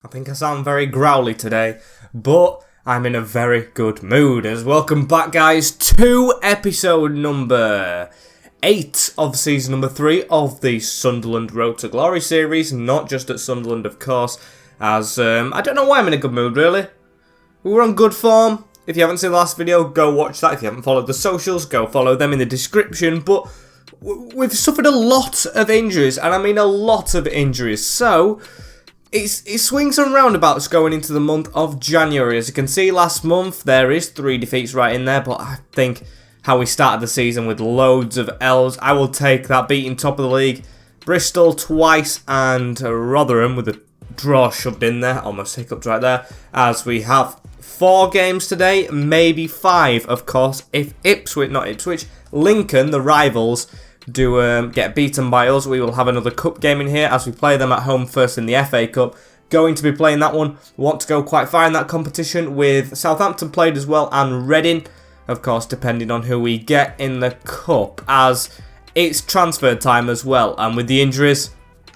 I think I sound very growly today, but I'm in a very good mood. As welcome back, guys, to episode number 8 of season number 3 of the Sunderland Road to Glory series. Not just at Sunderland, of course, as I don't know why I'm in a good mood, really. We were on good form. If you haven't seen the last video, go watch that. If you haven't followed the socials, go follow them in the description. But we've suffered a lot of injuries, and I mean a lot of injuries. So it swings and roundabouts going into the month of January. As you can see, last month there is 3 defeats right in there, but I think how we started the season with loads of L's, I will take that, beating top of the league Bristol twice and Rotherham with a draw shoved in there. Almost hiccuped right there, as we have 4 games today, maybe 5, of course, if Lincoln, the rivals, do get beaten by us. We will have another cup game in here as we play them at home first in the FA Cup. Going to be playing that one. Want to go quite far in that competition, with Southampton played as well and Reading, of course, depending on who we get in the cup, as it's transfer time as well. And with the injuries,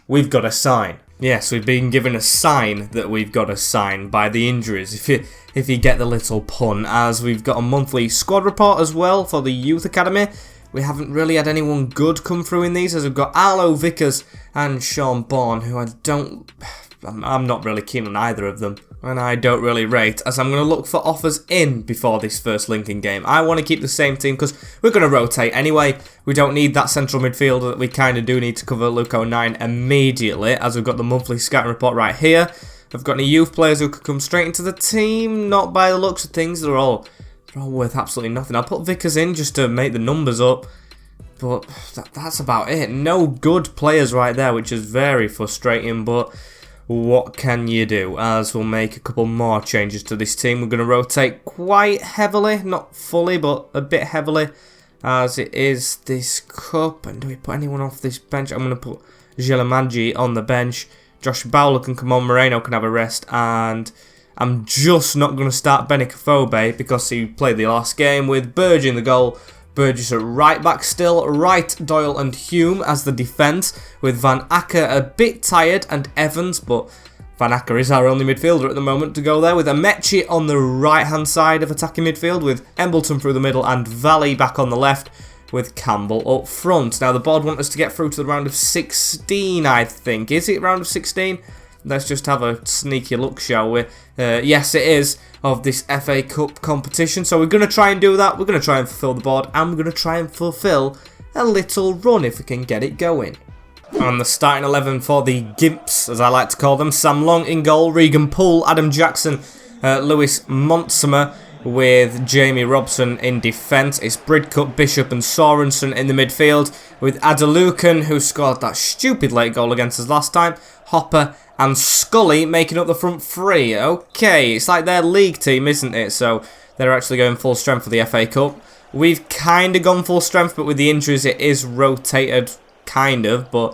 we've got to sign. Yes, we've been given a sign that we've got to sign by the injuries, if you get the little pun, as we've got a monthly squad report as well for the youth academy. We haven't really had anyone good come through in these, as we've got Arlo Vickers and Sean Bourne, who I'm not really keen on either of them, and I don't really rate, as I'm going to look for offers in before this first Lincoln game. I want to keep the same team because we're going to rotate anyway. We don't need that central midfielder that we kind of do need to cover Luke 09 immediately, as we've got the monthly scouting report right here. I've got any youth players who could come straight into the team? Not by the looks of things. They're all worth absolutely nothing. I'll put Vickers in just to make the numbers up, but that's about it. No good players right there, which is very frustrating, but what can you do? As we'll make a couple more changes to this team. We're going to rotate quite heavily, not fully, but a bit heavily, as it is this cup. And do we put anyone off this bench? I'm going to put Gelamangi on the bench. Josh Bowler can come on, Moreno can have a rest, and I'm just not going to start Benikofobe because he played the last game with Burge in the goal. Burgess at right back still, Wright, Doyle and Hume as the defence, with Van Acker a bit tired and Evans, but Van Acker is our only midfielder at the moment to go there, with Amechi on the right hand side of attacking midfield, with Embleton through the middle and Valley back on the left, with Campbell up front. Now the board want us to get through to the round of 16, I think. Is it round of 16? Let's just have a sneaky look, shall we? Yes, it is, of this FA Cup competition. So we're going to try and do that. We're going to try and fulfill the board. And we're going to try and fulfill a little run if we can get it going. And the starting 11 for the Gimps, as I like to call them. Sam Long in goal, Regan Poole, Adam Jackson, Lewis Montsemer, with Jamie Robson in defence. It's Bridcut, Bishop and Sorensen in the midfield, with Adalukan, who scored that stupid late goal against us last time, Hopper and Scully making up the front 3. Okay, it's like their league team, isn't it? So they're actually going full strength for the FA Cup. We've kind of gone full strength, but with the injuries it is rotated, kind of, but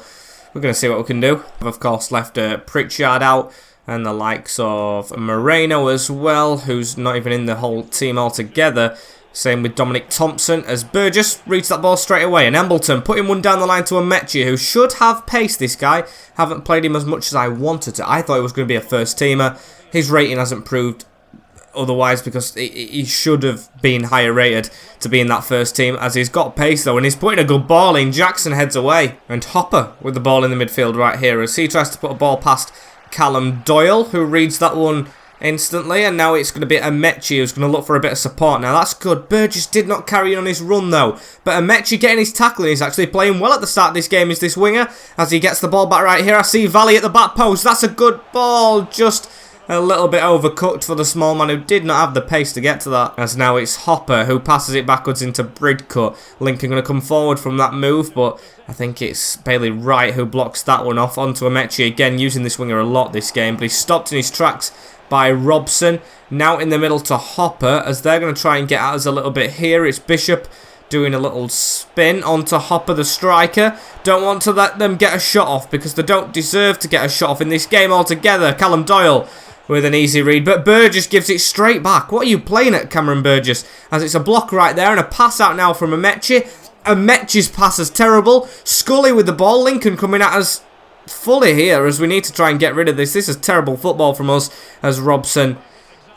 we're going to see what we can do. I've of course left Pritchard out, and the likes of Moreno as well, who's not even in the whole team altogether. Same with Dominic Thompson, as Burgess reads that ball straight away. And Embleton putting one down the line to Amechi, who should have pace, this guy. Haven't played him as much as I wanted to. I thought he was going to be a first teamer. His rating hasn't proved otherwise, because he should have been higher rated to be in that first team, as he's got pace though, and he's putting a good ball in. Jackson heads away, and Hopper with the ball in the midfield right here, as he tries to put a ball past Callum Doyle, who reads that one instantly, and now it's going to be Amechi who's going to look for a bit of support. Now that's good. Burgess did not carry on his run though, but Amechi getting his tackling, he's actually playing well at the start of this game, is this winger, as he gets the ball back right here. I see Valley at the back post. That's a good ball, just a little bit overcooked for the small man who did not have the pace to get to that, as now it's Hopper who passes it backwards into Bridcut. Lincoln going to come forward from that move, but I think it's Bailey Wright who blocks that one off onto Amechi, again using this winger a lot this game, but he's stopped in his tracks by Robson. Now in the middle to Hopper, as they're going to try and get at us a little bit here. It's Bishop doing a little spin onto Hopper, the striker. Don't want to let them get a shot off, because they don't deserve to get a shot off in this game altogether. Callum Doyle with an easy read, but Burgess gives it straight back. What are you playing at, Cameron Burgess? As it's a block right there, and a pass out now from Amechi. Amechi's pass is terrible. Scully with the ball. Lincoln coming at us fully here as we need to try and get rid of this. This is terrible football from us as Robson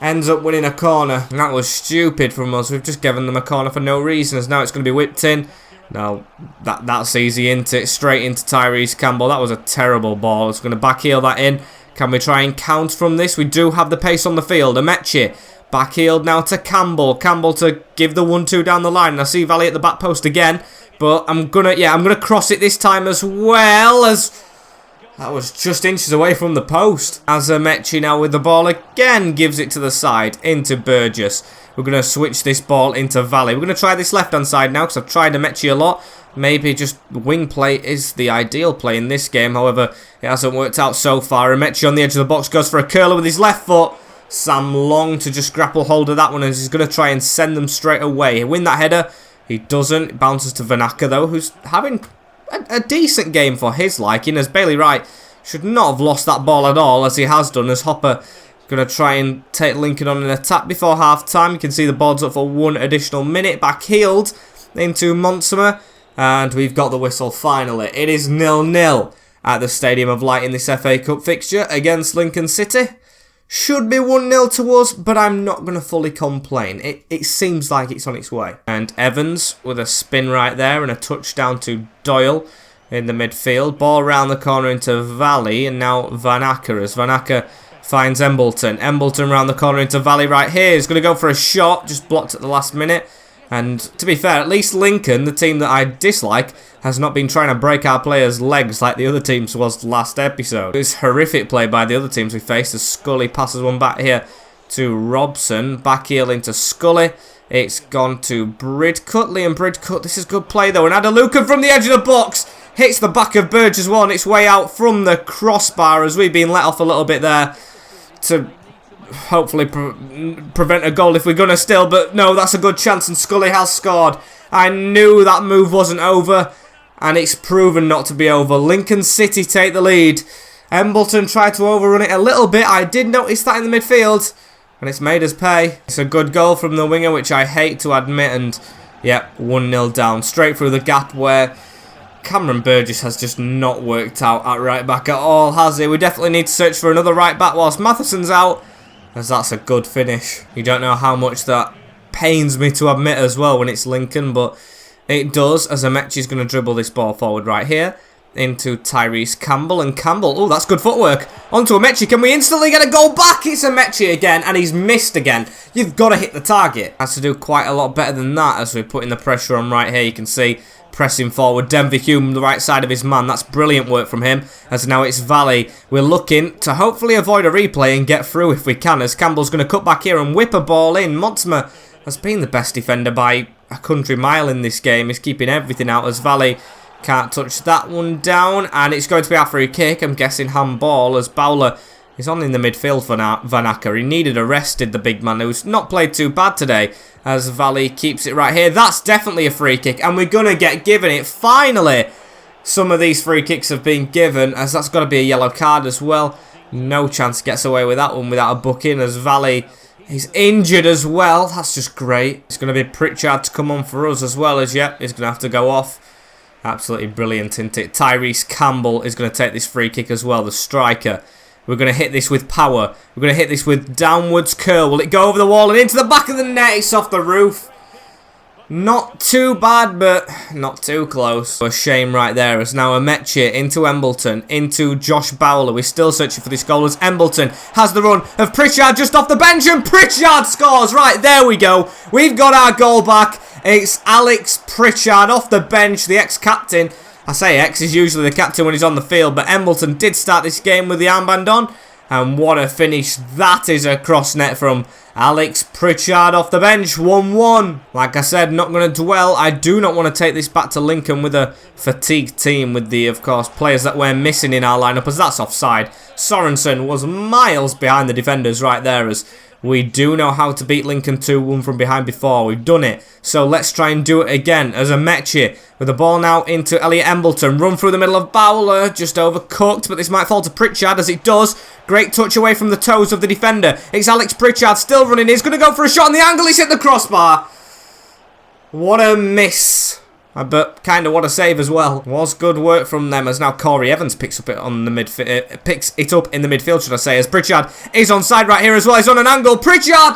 ends up winning a corner. And that was stupid from us. We've just given them a corner for no reason as now it's going to be whipped in. No, that's easy, isn't it? Straight into Tyrese Campbell. That was a terrible ball. It's going to backheel that in. Can we try and count from this? We do have the pace on the field. Amechi backheeled now to Campbell. Campbell to give the 1-2 down the line. And I see Valley at the back post again. But I'm gonna cross it this time as well as that was just inches away from the post. As Amechi now with the ball again gives it to the side into Burgess. We're going to switch this ball into Valley. We're going to try this left-hand side now because I've tried Amechi a lot. Maybe just wing play is the ideal play in this game. However, it hasn't worked out so far. Amechi on the edge of the box goes for a curler with his left foot. Sam Long to just grapple hold of that one as he's going to try and send them straight away. He'll win that header. He doesn't. It bounces to Vanaka though, who's having a decent game for his liking. As Bailey Wright should not have lost that ball at all as he has done. As Hopper going to try and take Lincoln on an attack before half-time. You can see the board's up for 1 additional minute. Back-heeled into Montsema. And we've got the whistle finally. It is 0-0 at the Stadium of Light in this FA Cup fixture against Lincoln City. Should be 1-0 to us, but I'm not going to fully complain. It seems like it's on its way. And Evans with a spin right there and a touchdown to Doyle in the midfield. Ball around the corner into Valley and now Vanaka as Vanaka finds Embleton. Embleton round the corner into Valley right here. He's going to go for a shot, just blocked at the last minute. And to be fair, at least Lincoln, the team that I dislike, has not been trying to break our players' legs like the other teams was last episode. It was horrific play by the other teams we faced as Scully passes one back here to Robson. Back heel into Scully. It's gone to Bridcut. Liam Bridcut. This is good play though. And Adaluka from the edge of the box hits the back of Burgess on its way out from the crossbar as we've been let off a little bit there to hopefully prevent a goal if we're going to still. But no, that's a good chance and Scully has scored. I knew that move wasn't over and it's proven not to be over. Lincoln City take the lead. Embleton tried to overrun it a little bit. I did notice that in the midfield and it's made us pay. It's a good goal from the winger, which I hate to admit, and yep, 1-0 down. Straight through the gap where Cameron Burgess has just not worked out at right back at all, has he? We definitely need to search for another right back whilst Matheson's out, as that's a good finish. You don't know how much that pains me to admit as well when it's Lincoln, but it does, as Amechi's going to dribble this ball forward right here into Tyrese Campbell, and Campbell, oh, that's good footwork, onto Amechi. Can we instantly get a goal back? It's Amechi again, and he's missed again. You've got to hit the target. Has to do quite a lot better than that as we're putting the pressure on right here. You can see pressing forward, Denver Hume, the right side of his man. That's brilliant work from him, as now it's Valley. We're looking to hopefully avoid a replay and get through if we can, as Campbell's going to cut back here and whip a ball in. Montsema has been the best defender by a country mile in this game. He's keeping everything out as Valley can't touch that one down, and it's going to be our free kick. I'm guessing handball as Bowler is on in the midfield for Vanaka. He needed arrested, the big man, who's not played too bad today, as Valley keeps it right here. That's definitely a free kick, and we're going to get given it. Finally, some of these free kicks have been given, as that's got to be a yellow card as well. No chance gets away with that one without a booking, as Valley is injured as well. That's just great. It's going to be Pritchard to come on for us as well, as yep, he's going to have to go off. Absolutely brilliant, isn't it? Tyrese Campbell is going to take this free kick as well, the striker. We're going to hit this with power. We're going to hit this with downwards curl. Will it go over the wall and into the back of the net? It's off the roof. Not too bad, but not too close. A shame right there. As now Amechi into Embleton, into Josh Bowler. We're still searching for this goal as Embleton has the run of Pritchard just off the bench, and Pritchard scores. Right, there we go. We've got our goal back. It's Alex Pritchard off the bench, the ex-captain. I say ex, he's usually the captain when he's on the field, but Embleton did start this game with the armband on. And what a finish that is, a cross net from Alex Pritchard off the bench, 1-1. Like I said, not going to dwell. I do not want to take this back to Lincoln with a fatigued team, with the, of course, players that we're missing in our lineup, as that's offside. Sorensen was miles behind the defenders right there, as we do know how to beat Lincoln 2-1 from behind before. We've done it. So let's try and do it again as Amechi with the ball now into Elliot Embleton. Run through the middle of Bowler. Just overcooked, but this might fall to Pritchard as it does. Great touch away from the toes of the defender. It's Alex Pritchard still running. He's going to go for a shot on the angle. He's hit the crossbar. What a miss But kind of what a save as well. Was good work from them as now Corey Evans picks up it on the midfield. Picks it up in the midfield, should I say, as Pritchard is onside right here as well. He's on an angle. Pritchard!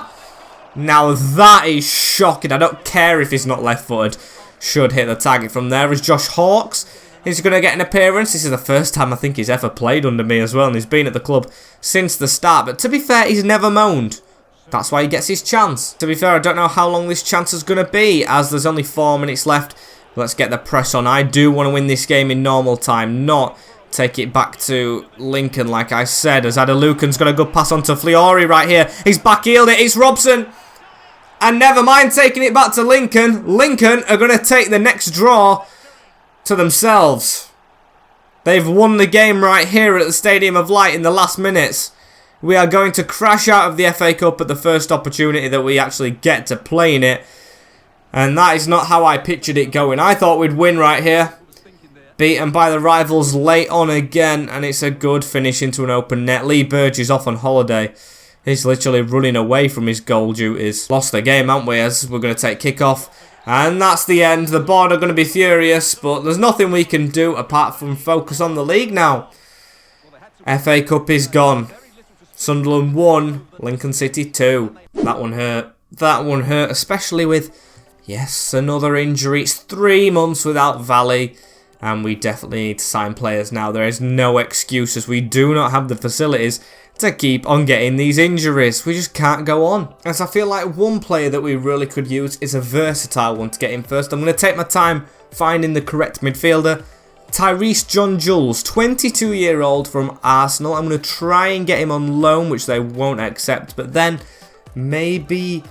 Now that is shocking. I don't care if he's not left-footed. Should hit the target from there as Josh Hawks is going to get an appearance. This is the first time I think he's ever played under me as well, and he's been at the club since the start. But to be fair, he's never moaned. That's why he gets his chance. To be fair, I don't know how long this chance is going to be, as there's only 4 minutes left. Let's get the press on. I do want to win this game in normal time, not take it back to Lincoln, like I said, as Adalukan's got a good pass on to Fiore right here. He's back-heeled it. It's Robson. And never mind taking it back to Lincoln. Lincoln are going to take the next draw to themselves. They've won the game right here at the Stadium of Light in the last minutes. We are going to crash out of the FA Cup at the first opportunity that we actually get to play in it. And that is not how I pictured it going. I thought we'd win right here. Beaten by the rivals late on again. And it's a good finish into an open net. Lee Burge is off on holiday. He's literally running away from his goal duties. Lost the game, haven't we, as we're going to take kick-off. And that's the end. The board are going to be furious, but there's nothing we can do apart from focus on the league now. FA Cup is gone. Sunderland 1, Lincoln City 2. That one hurt. That one hurt, especially with, yes, another injury. It's 3 months without Valley. And we definitely need to sign players now. There is no excuses. We do not have the facilities to keep on getting these injuries. We just can't go on. As I feel like one player that we really could use is a versatile one to get in first. I'm going to take my time finding the correct midfielder. Tyrese John Jules, 22-year-old from Arsenal. I'm going to try and get him on loan, which they won't accept. But then maybe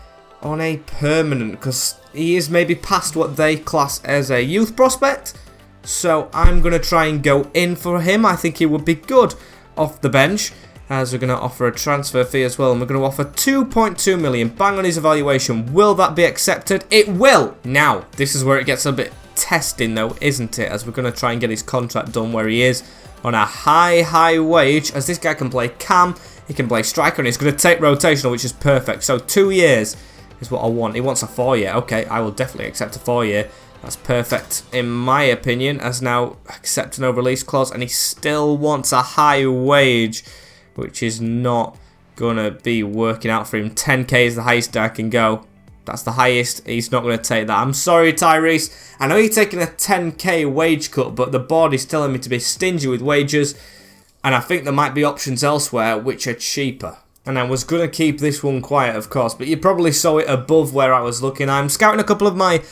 on a permanent, because he is maybe past what they class as a youth prospect. So I'm going to try and go in for him. I think he would be good off the bench, as we're going to offer a transfer fee as well. And we're going to offer 2.2 million. Bang on his evaluation. Will that be accepted? It will! Now, this is where it gets a bit testing though, isn't it? As we're going to try and get his contract done where he is on a high wage. As this guy can play cam, he can play striker, and he's going to take rotational, which is perfect. So 2 years is what I want. He wants a 4-year. Okay, I will definitely accept a 4-year. That's perfect in my opinion, as now accepting no release clause, and he still wants a high wage, which is not going to be working out for him. 10k is the highest I can go. That's the highest. He's not going to take that. I'm sorry, Tyrese. I know you're taking a 10k wage cut, but the board is telling me to be stingy with wages, and I think there might be options elsewhere which are cheaper. And I was going to keep this one quiet, of course, but you probably saw it above where I was looking. I'm scouting a couple of my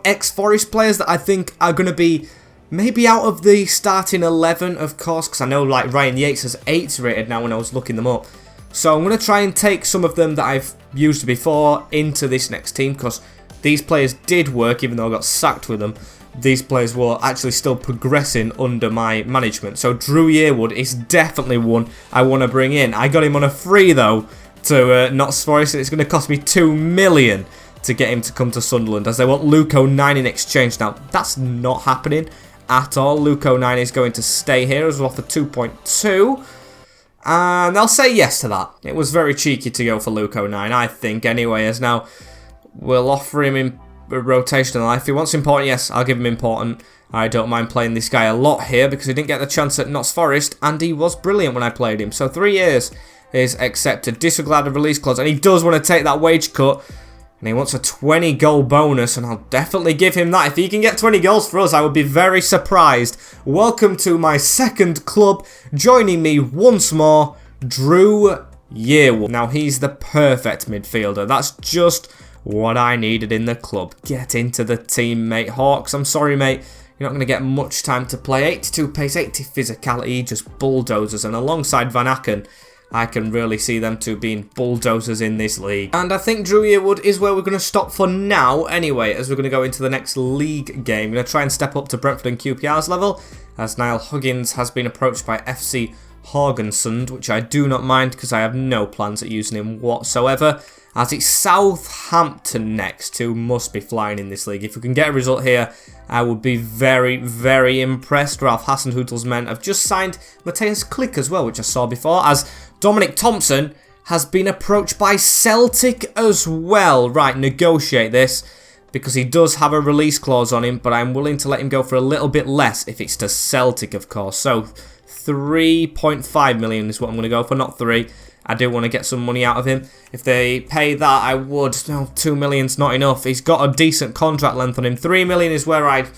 ex-Forest players that I think are going to be maybe out of the starting 11, of course, because I know like Ryan Yates has 8s rated now when I was looking them up. So I'm going to try and take some of them that I've used before into this next team, because these players did work even though I got sacked with them. These players were actually still progressing under my management. So Drew Yearwood is definitely one I want to bring in. I got him on a free though to Notts Forest, and it's going to cost me 2 million to get him to come to Sunderland, as they want Luke 09 in exchange. Now, that's not happening at all. Luke 09 is going to stay here as well for 2.2. And they'll say yes to that. It was very cheeky to go for Luke 09, I think, anyway, as now we'll offer him in rotational. If he wants important, yes, I'll give him important. I don't mind playing this guy a lot here, because he didn't get the chance at Notts Forest, and he was brilliant when I played him. So 3 years is accepted. Disregard of release clause, and he does want to take that wage cut. And he wants a 20 goal bonus, and I'll definitely give him that. If he can get 20 goals for us, I would be very surprised. Welcome to my second club. Joining me once more, Drew Yearwood. Now, he's the perfect midfielder. That's just what I needed in the club. Get into the team, mate. Hawks, I'm sorry, mate. You're not going to get much time to play. 82 pace, 80 physicality, just bulldozers. And alongside Van Aken, I can really see them two being bulldozers in this league. And I think Drew Yearwood is where we're going to stop for now anyway, as we're going to go into the next league game. I'm going to try and step up to Brentford and QPR's level, as Niall Huggins has been approached by FC Haugesund, which I do not mind because I have no plans at using him whatsoever. As it's Southampton next, who must be flying in this league. If we can get a result here, I would be very impressed. Ralph Hasenhüttl's men have just signed Matthias Klick as well, which I saw before, as Dominic Thompson has been approached by Celtic as well. Right, negotiate this. because he does have a release clause on him, but I'm willing to let him go for a little bit less if it's to Celtic, of course. So 3.5 million is what I'm going to go for, not 3. I do want to get some money out of him. If they pay that, I would. No, 2 million's not enough. He's got a decent contract length on him. 3 million is where I'd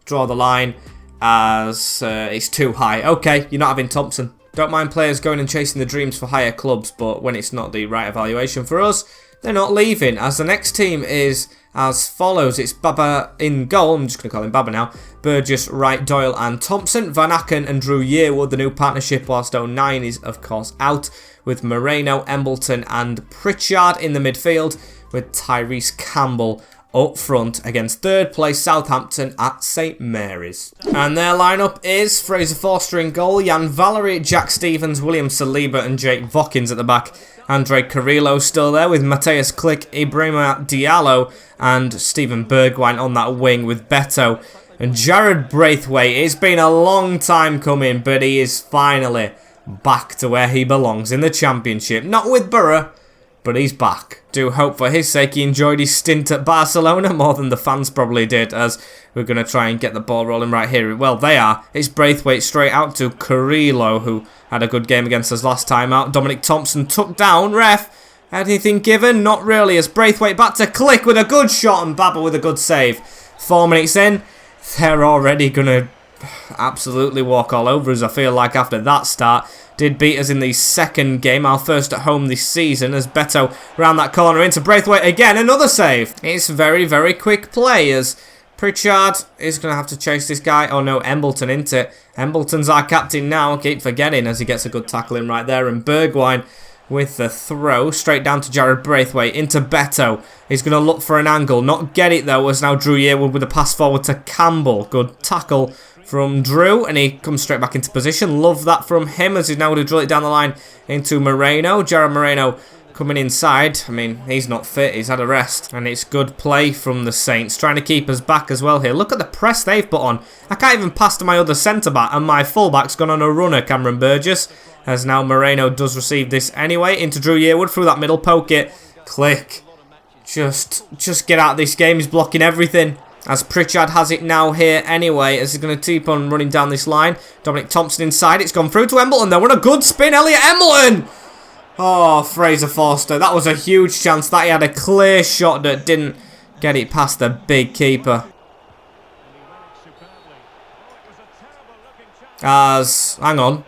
draw the line, as it's too high. Okay, you're not having Thompson. Don't mind players going and chasing the dreams for higher clubs, but when it's not the right evaluation for us, they're not leaving. As the next team is as follows. It's Baba in goal. I'm just going to call him Baba now. Burgess, Wright, Doyle and Thompson. Van Aken and Drew Yearwood, the new partnership, whilst 09 is, of course, out, with Moreno, Embleton and Pritchard in the midfield, with Tyrese Campbell up front against third place Southampton at St Mary's. And their lineup is Fraser Forster in goal, Jan Valery, Jack Stevens, William Saliba and Jake Vokins at the back. Andre Carrillo still there with Mateus Click, Ibrahima Diallo and Stephen Bergwijn on that wing with Beto. And Jared Braithwaite, it's been a long time coming, but he is finally back to where he belongs in the Championship. Not with Borough, but he's back. Do hope for his sake he enjoyed his stint at Barcelona more than the fans probably did, as we're going to try and get the ball rolling right here. Well, they are. It's Braithwaite straight out to Carrillo, who had a good game against us last time out. Dominic Thompson took down. Ref, anything given? Not really, as Braithwaite back to Click with a good shot and Baba with a good save. 4 minutes in, they're already going to absolutely walk all over us, I feel like, after that start. Did beat us in the second game, our first at home this season, as Beto round that corner into Braithwaite again, another save. It's very, very quick play, as Pritchard is going to have to chase this guy. Oh no, Embleton into it. Embleton's our captain now, I keep forgetting, as he gets a good tackle in right there, and Bergwijn with the throw, straight down to Jared Braithwaite, into Beto. He's going to look for an angle, not get it though, as now Drew Yearwood with a pass forward to Campbell. Good tackle from Drew, and he comes straight back into position. Love that from him, as he's now going to drill it down the line into Moreno. Jared Moreno coming inside. I mean, he's not fit, he's had a rest. And it's good play from the Saints, trying to keep us back as well here. Look at the press they've put on. I can't even pass to my other centre-back, and my full-back's gone on a runner, Cameron Burgess. As now Moreno does receive this anyway, into Drew Yearwood through that middle, poke it. Click. Just get out of this game, he's blocking everything. As Pritchard has it now here anyway, as he's going to keep on running down this line. Dominic Thompson inside, it's gone through to Embleton though. What a good spin, Elliot Embleton! Oh, Fraser Forster, that was a huge chance. That he had a clear shot that didn't get it past the big keeper. As, hang on.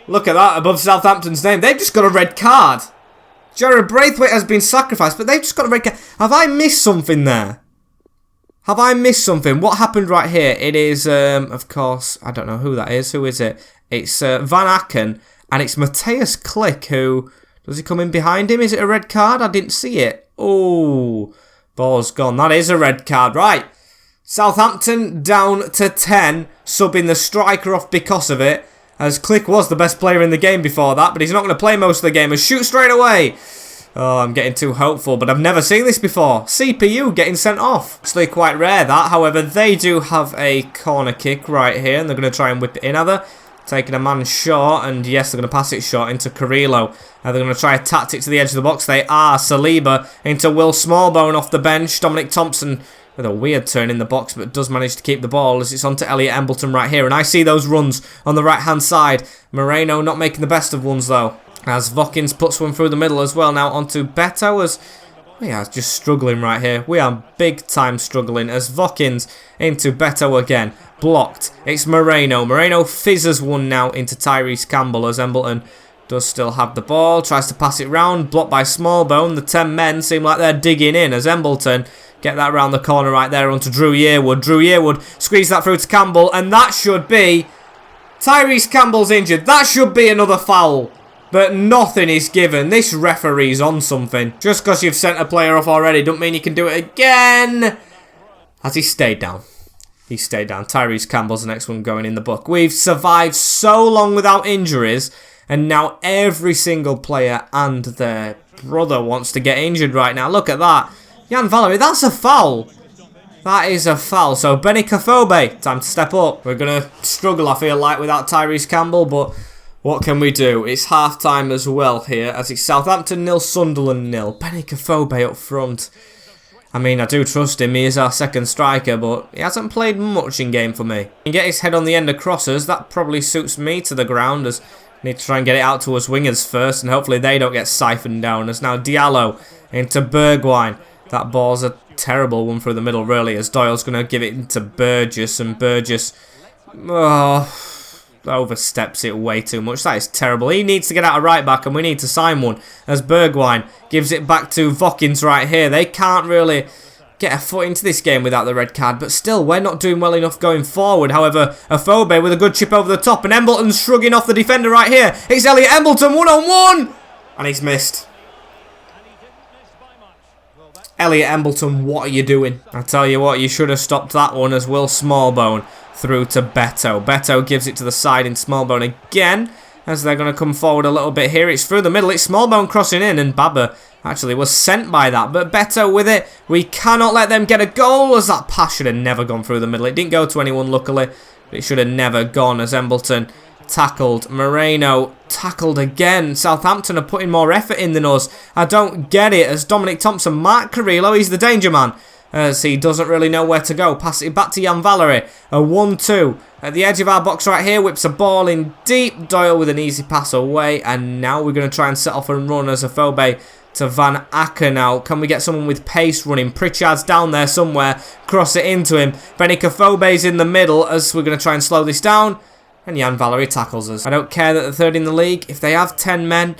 Look at that, above Southampton's name. They've just got a red card. Jared Braithwaite has been sacrificed, but they've just got a red card. Have I missed something there? Have I missed something? What happened right here? It is, of course, I don't know who that is. Who is it? It's Van Aken, and it's Mateus Click, who... Does he come in behind him? Is it a red card? I didn't see it. Oh, ball's gone. That is a red card. Right. Southampton down to 10, subbing the striker off because of it, as Click was the best player in the game before that, but he's not going to play most of the game, as shoot straight away. Oh, I'm getting too hopeful, but I've never seen this before. CPU getting sent off. Actually quite rare that. However, they do have a corner kick right here, and they're going to try and whip it in, are they? Taking a man short, and yes, they're going to pass it short into Carrillo. They're going to try a tactic to the edge of the box. They are. Saliba into Will Smallbone off the bench. Dominic Thompson with a weird turn in the box, but does manage to keep the ball, as it's on to Elliot Embleton right here. And I see those runs on the right-hand side. Moreno not making the best of ones, though, as Vokins puts one through the middle as well. Now onto Beto, as we are just struggling right here. We are big time struggling, as Vokins into Beto again. Blocked. It's Moreno. Moreno fizzes one now into Tyrese Campbell, as Embleton does still have the ball. Tries to pass it round. Blocked by Smallbone. The 10 men seem like they're digging in, as Embleton get that round the corner right there onto Drew Yearwood. Drew Yearwood squeeze that through to Campbell, and that should be... Tyrese Campbell's injured. That should be another foul. But nothing is given. This referee's on something. Just because you've sent a player off already don't mean you can do it again. Has he stayed down? He stayed down. Tyrese Campbell's the next one going in the book. We've survived so long without injuries, and now every single player and their brother wants to get injured right now. Look at that. Jan Valery, that's a foul. That is a foul. So Benny Kafobe, time to step up. We're going to struggle, I feel like, without Tyrese Campbell, but what can we do? It's half-time as well here, as it's Southampton 0, Sunderland 0. Benny Kafobe up front. I mean, I do trust him, he is our second striker, but he hasn't played much in game for me. He can get his head on the end of crosses, that probably suits me to the ground, as I need to try and get it out to us wingers first, and hopefully they don't get siphoned down. As now Diallo into Bergwijn. That ball's a terrible one through the middle, really, as Doyle's going to give it into Burgess, and Burgess oversteps it way too much. That is terrible. He needs to get out of right back, and we need to sign one, as Bergwijn gives it back to Vokins right here. They can't really get a foot into this game without the red card, but still, we're not doing well enough going forward. However, Afobe with a good chip over the top, and Embleton's shrugging off the defender right here. It's Elliot Embleton, one-on-one! And he's missed. Elliot Embleton, what are you doing? I tell you what, you should have stopped that one, as Will Smallbone through to Beto. Beto gives it to the side in Smallbone again, as they're going to come forward a little bit here. It's through the middle, it's Smallbone crossing in, and Baba actually was sent by that, but Beto with it. We cannot let them get a goal, as that pass should have never gone through the middle. It didn't go to anyone, luckily, but it should have never gone, as Embleton tackled. Moreno tackled again. Southampton are putting more effort in than us. I don't get it, as Dominic Thompson, Mark Carrillo, he's the danger man, as he doesn't really know where to go. Pass it back to Jan Valery. A 1-2 at the edge of our box right here. Whips a ball in deep. Doyle with an easy pass away. And now we're going to try and set off and run as Afobe to Van Acker now. Can we get someone with pace running? Pritchard's down there somewhere. Cross it into him. Benik Afobe's in the middle, as we're going to try and slow this down. And Jan Valery tackles us. I don't care that they're third in the league. If they have 10 men,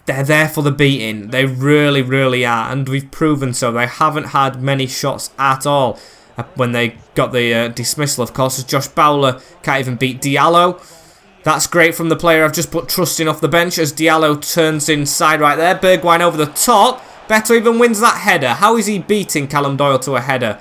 they're there for the beating. They really, really are. And we've proven so. They haven't had many shots at all. When they got the dismissal, of course, as Josh Bowler can't even beat Diallo. That's great from the player I've just put trusting off the bench, as Diallo turns inside right there. Bergwijn over the top. Beto even wins that header. How is he beating Callum Doyle to a header?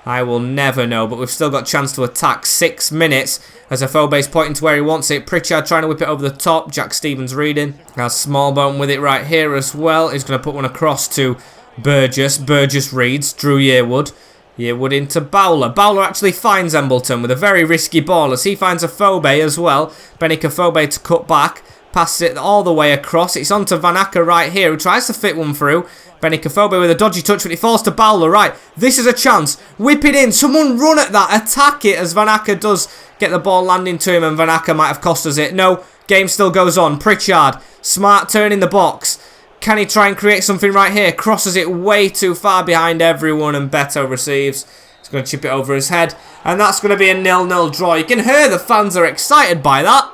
I will never know, but we've still got a chance to attack. 6 minutes, as Afobe's pointing to where he wants it. Pritchard trying to whip it over the top. Jack Stevens reading. Now Smallbone with it right here as well. He's going to put one across to Burgess. Burgess reads. Drew Yearwood. Yearwood into Bowler. Bowler actually finds Embleton with a very risky ball, as he finds Afobe as well. Benik Afobe to cut back. Passes it all the way across. It's on to Van Acker right here, who tries to fit one through. Benik Afobe with a dodgy touch, but it falls to Bowler. Right, this is a chance. Whip it in. Someone run at that. Attack it, as Van Acker does get the ball landing to him, and Van Acker might have cost us it. No, game still goes on. Pritchard, smart turn in the box. Can he try and create something right here? Crosses it way too far behind everyone, and Beto receives. He's going to chip it over his head, and that's going to be a 0-0 draw. You can hear the fans are excited by that.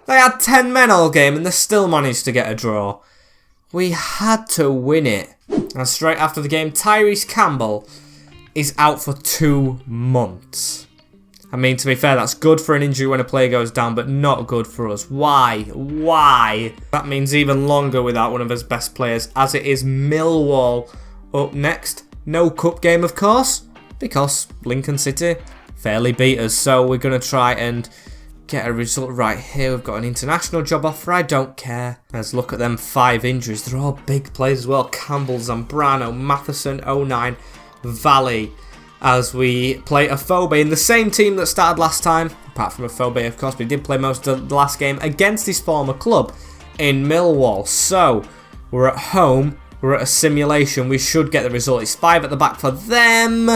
They had 10 men all game, and they still managed to get a draw. We had to win it. And straight after the game, Tyrese Campbell is out for 2 months. I mean, to be fair, that's good for an injury when a player goes down, but not good for us. Why? Why? That means even longer without one of his best players, as it is Millwall up next. No cup game, of course, because Lincoln City fairly beat us. So we're going to try and get a result right here. We've got an international job offer. I don't care. Let's look at them 5 injuries. They're all big players as well. Campbell, Zambrano, Matheson, 09, Valley. As we play Afobe in the same team that started last time. Apart from Afobe, of course. But he did play most of the last game against his former club in Millwall. So, we're at home. We're at a simulation. We should get the result. It's 5 at the back for them.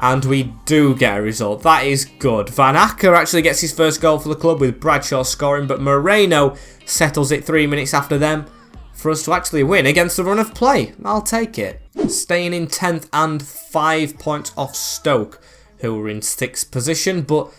And we do get a result. That is good. Van Acker actually gets his first goal for the club with Bradshaw scoring, but Moreno settles it 3 minutes after them for us to actually win against the run of play. I'll take it. Staying in 10th and 5 points off Stoke, who were in 6th position. But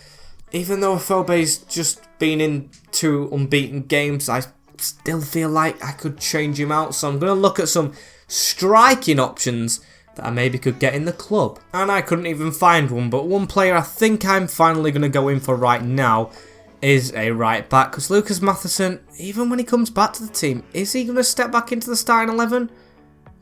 even though Afobe's just been in 2 unbeaten games, I still feel like I could change him out. So I'm going to look at some striking options that I maybe could get in the club. And I couldn't even find one, but one player I think I'm finally going to go in for right now is a right back. Because Lucas Matheson, even when he comes back to the team, is he going to step back into the starting 11?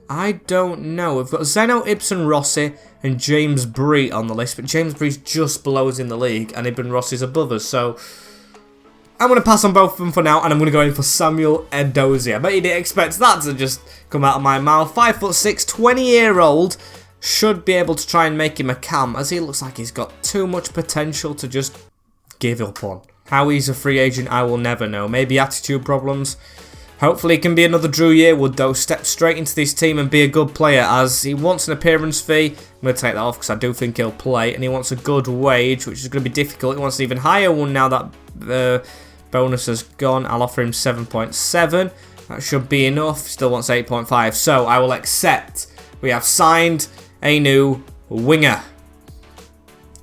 I don't know. We've got Zeno, Ibsen, Rossi and James Bree on the list, but James Bree's just below us in the league and Ibn Rossi's above us, so I'm going to pass on both of them for now, and I'm going to go in for Samuel Edozie. I bet you didn't expect that to just come out of my mouth. 5'6", 20-year-old, should be able to try and make him a cam, as he looks like he's got too much potential to just give up on. How he's a free agent, I will never know. Maybe attitude problems. Hopefully it can be another Drew Yearwood though. Step straight into this team and be a good player, as he wants an appearance fee. I'm going to take that off because I do think he'll play. And he wants a good wage, which is going to be difficult. He wants an even higher one now that the bonus has gone. I'll offer him 7.7. That should be enough. Still wants 8.5. So I will accept. We have signed a new winger.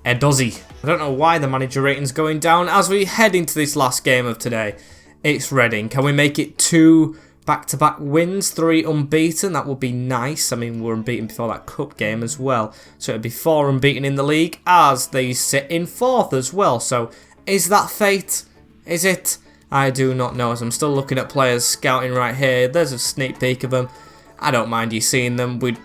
Edozie. I don't know why the manager rating's going down as we head into this last game of today. It's Reading. Can we make it 2 back-to-back wins, 3 unbeaten? That would be nice. I mean, we're unbeaten before that cup game as well. So it'd be 4 unbeaten in the league as they sit in 4th as well. So is that fate? Is it? I do not know, as I'm still looking at players scouting right here. There's a sneak peek of them. I don't mind you seeing them. We're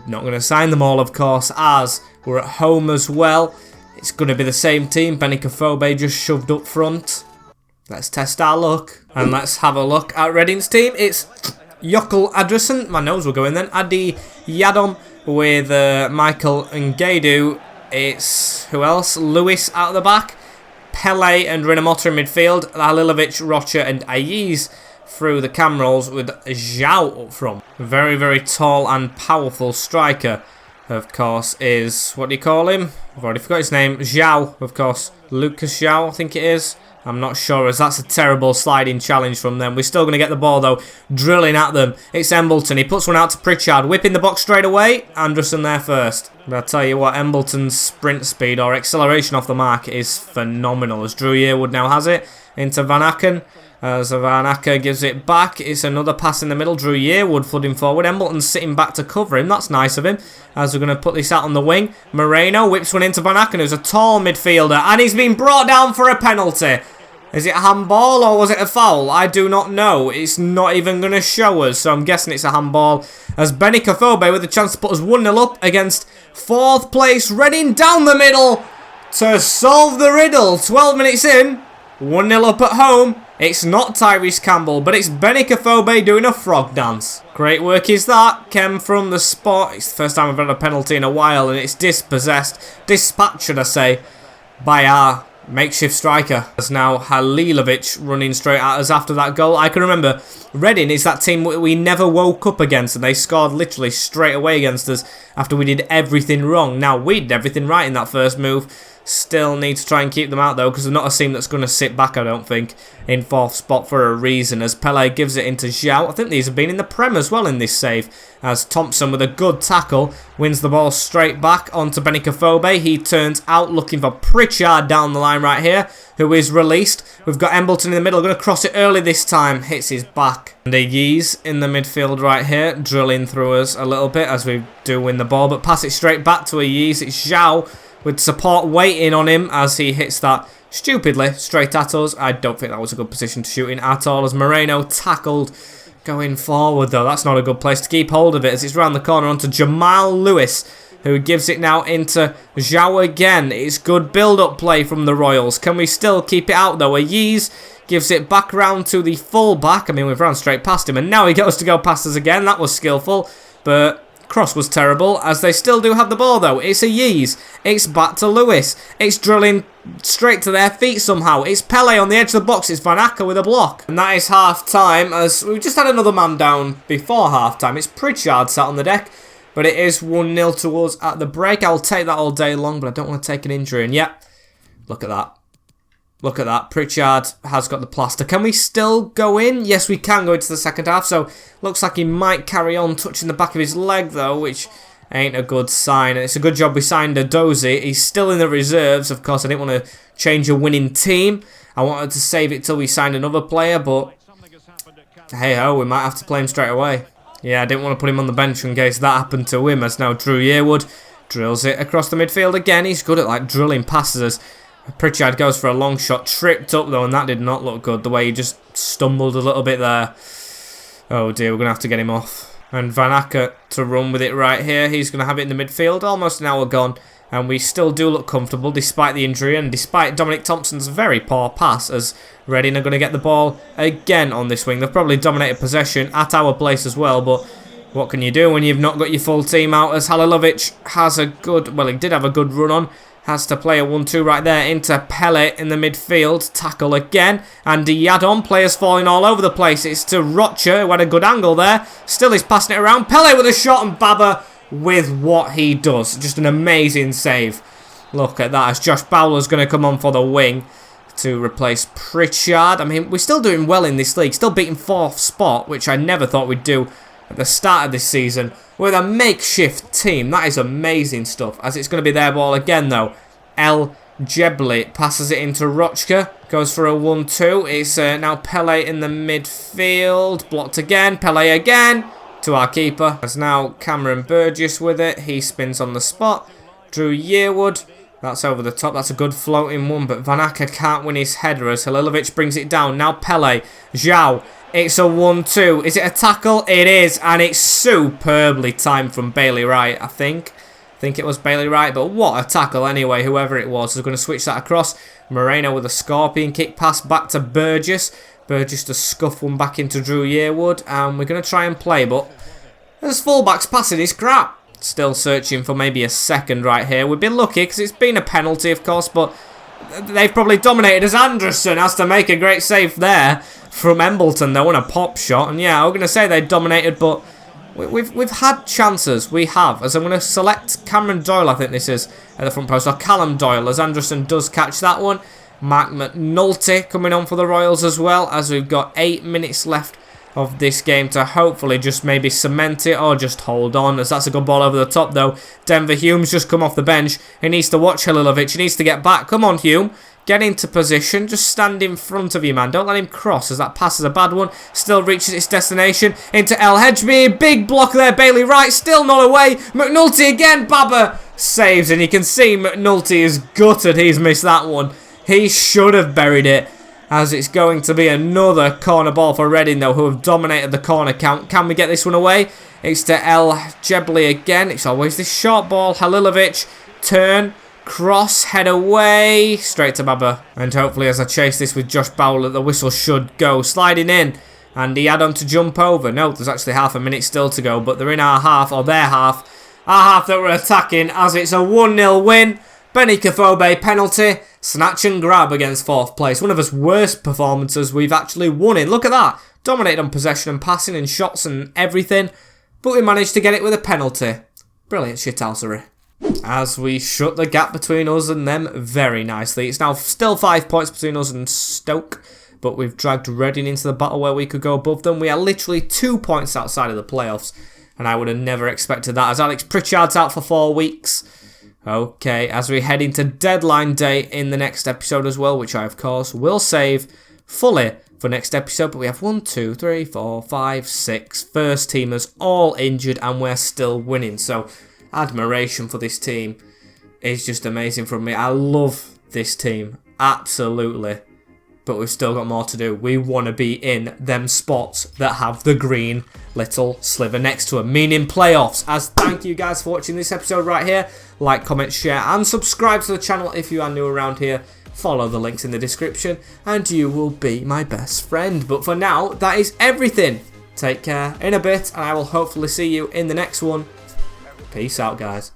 not going to sign them all, of course, as we're at home as well. It's going to be the same team. Benny just shoved up front. Let's test our luck. And let's have a look at Reading's team. It's Jokkel Adresson. My nose will go in then. Adi Yadom with Michael Ngadu. It's, who else? Lewis out of the back. Pele and Rinomhota in midfield. Halilovic, Rocha and Ayiz through the cam rolls with Zhao up front. Very, very tall and powerful striker, of course, is, what do you call him? I've already forgot his name. Zhao, of course. Lucas Zhao, I think it is. I'm not sure, as that's a terrible sliding challenge from them. We're still going to get the ball, though. Drilling at them. It's Embleton. He puts one out to Pritchard. Whipping the box straight away. Anderson there first. But I'll tell you what, Embleton's sprint speed or acceleration off the mark is phenomenal. As Drew Yearwood now has it into Van Aken. As Van Aken gives it back. It's another pass in the middle. Drew Yearwood flooding forward. Embleton's sitting back to cover him. That's nice of him. As we're going to put this out on the wing. Moreno whips one into Van Aken, who's a tall midfielder. And he's been brought down for a penalty. Is it a handball or was it a foul? I do not know. It's not even going to show us, so I'm guessing it's a handball. As Benny Kofobe with a chance to put us 1-0 up against 4th place Reading down the middle to solve the riddle. 12 minutes in, 1-0 up at home. It's not Tyrese Campbell, but it's Benny Kofobe doing a frog dance. Great work is that. Kem from the spot. It's the first time I've had a penalty in a while, and it's dispatched, should I say, by our makeshift striker. As now Halilovic running straight at us after that goal. I can remember Reading is that team we never woke up against, and they scored literally straight away against us after we did everything wrong. Now we did everything right in that first move. Still need to try and keep them out though, because they're not a team that's going to sit back, I don't think, in 4th spot for a reason. As Pele gives it into Zhao. I think these have been in the Prem as well in this save. As Thompson with a good tackle wins the ball straight back onto Benny Kofobe. He turns out looking for Pritchard down the line right here, who is released. We've got Embleton in the middle, going to cross it early this time. Hits his back. And Ayiz in the midfield right here, drilling through us a little bit as we do win the ball, but pass it straight back to Ayiz. It's Zhao with support waiting on him as he hits that stupidly straight at us. I don't think that was a good position to shoot in at all, as Moreno tackled going forward though. That's not a good place to keep hold of it, as it's round the corner onto Jamal Lewis, who gives it now into Zhao again. It's good build-up play from the Royals. Can we still keep it out though? Ayiz gives it back round to the full-back. I mean, we've run straight past him, and now he goes to go past us again. That was skillful, but cross was terrible, as they still do have the ball though. It's Ayiz. It's back to Lewis. It's drilling straight to their feet somehow. It's Pele on the edge of the box. It's Van Aken with a block. And that is half-time, as we've just had another man down before half-time. It's Pritchard sat on the deck, but it is 1-0 to us at the break. I'll take that all day long, but I don't want to take an injury. And yeah, look at that. Look at that. Pritchard has got the plaster. Can we still go in? Yes, we can go into the second half. So, looks like he might carry on touching the back of his leg, though, which ain't a good sign. And it's a good job we signed Adobe. He's still in the reserves. Of course, I didn't want to change a winning team. I wanted to save it till we signed another player, but hey-ho, we might have to play him straight away. Yeah, I didn't want to put him on the bench in case that happened to him, as now Drew Yearwood drills it across the midfield again. He's good at, like, drilling passes as Pritchard goes for a long shot, tripped up though, and that did not look good, the way he just stumbled a little bit there. Oh dear, we're going to have to get him off. And Van Aken to run with it right here. He's going to have it in the midfield, almost an hour gone, and we still do look comfortable despite the injury and despite Dominic Thompson's very poor pass, as Reading are going to get the ball again on this wing. They've probably dominated possession at our place as well, but what can you do when you've not got your full team out, as Halilovic has a good, well, he did have a good run on. has to play a 1-2 right there into Pele in the midfield. Tackle again. And Yadon, players falling all over the place. It's to Rocha, who had a good angle there. Still he's passing it around. Pele with a shot and Baba with what he does. Just an amazing save. Look at that as Josh Bowler's going to come on for the wing to replace Pritchard. I mean, we're still doing well in this league. Still beating 4th spot, which I never thought we'd do at the start of this season with a makeshift team. That is amazing stuff. As it's going to be their ball again, though. El Jebli passes it into Rochka. Goes for a 1-2. It's now Pele in the midfield. Blocked again. Pele again to our keeper. There's now Cameron Burgess with it. He spins on the spot. Drew Yearwood. That's over the top. That's a good floating one. But Van Acker can't win his header as Halilovic brings it down. Now Pele. Zhao. It's a 1-2. Is it a tackle? It is. And it's superbly timed from Bailey Wright, I think. I think it was Bailey Wright. But what a tackle anyway, whoever it was. Is going to switch that across. Moreno with a scorpion kick pass back to Burgess. Burgess to scuff one back into Drew Yearwood. And we're going to try and play. But this fullback's passing his crap. Still searching for maybe a second right here. We've been lucky because it's been a penalty, of course. But they've probably dominated as Anderson has to make a great save there from Embleton, though, and a pop shot. And yeah, I'm going to say they dominated, but we've had chances. We have. As I'm going to select Cameron Doyle, I think this is, at the front post, or Callum Doyle, as Anderson does catch that one. Mark McNulty coming on for the Royals as well, as we've got 8 minutes left of this game to hopefully just maybe cement it or just hold on, as that's a good ball over the top, though. Denver Hume's just come off the bench. He needs to watch Halilovic. He needs to get back. Come on, Hume. Get into position. Just stand in front of you, man. Don't let him cross, as that pass is a bad one. Still reaches its destination. Into El Hedgeby. Big block there. Bailey Wright still not away. McNulty again. Baba saves, and you can see McNulty is gutted. He's missed that one. He should have buried it, as it's going to be another corner ball for Reading, though, who have dominated the corner count. Can we get this one away? It's to El Jebli again. It's always this short ball. Halilovic. Turn. Cross, head away, straight to Baba. And hopefully as I chase this with Josh Bowler, the whistle should go. Sliding in, and he had on to jump over. No, there's actually half a minute still to go, but they're in our half, or their half. Our half that we're attacking, as it's a 1-0 win. Benny Kafobe penalty, snatch and grab against 4th place. One of his worst performances we've actually won in. Look at that. Dominated on possession and passing and shots and everything, but we managed to get it with a penalty. Brilliant shithousery. As we shut the gap between us and them very nicely. It's now still 5 points between us and Stoke, but we've dragged Reading into the battle where we could go above them. We are literally 2 points outside of the playoffs, and I would have never expected that, as Alex Pritchard's out for 4 weeks. Okay, as we head into deadline day in the next episode as well, which I, of course, will save fully for next episode. But we have 1, 2, 3, 4, 5, 6 first teamers all injured, and we're still winning. So admiration for this team is just amazing from me. I love this team, absolutely. But we've still got more to do. We want to be in them spots that have the green little sliver next to them, meaning playoffs. As thank you guys for watching this episode right here. Like, comment, share, and subscribe to the channel if you are new around here. Follow the links in the description, and you will be my best friend. But for now, that is everything. Take care in a bit, and I will hopefully see you in the next one. Peace out, guys.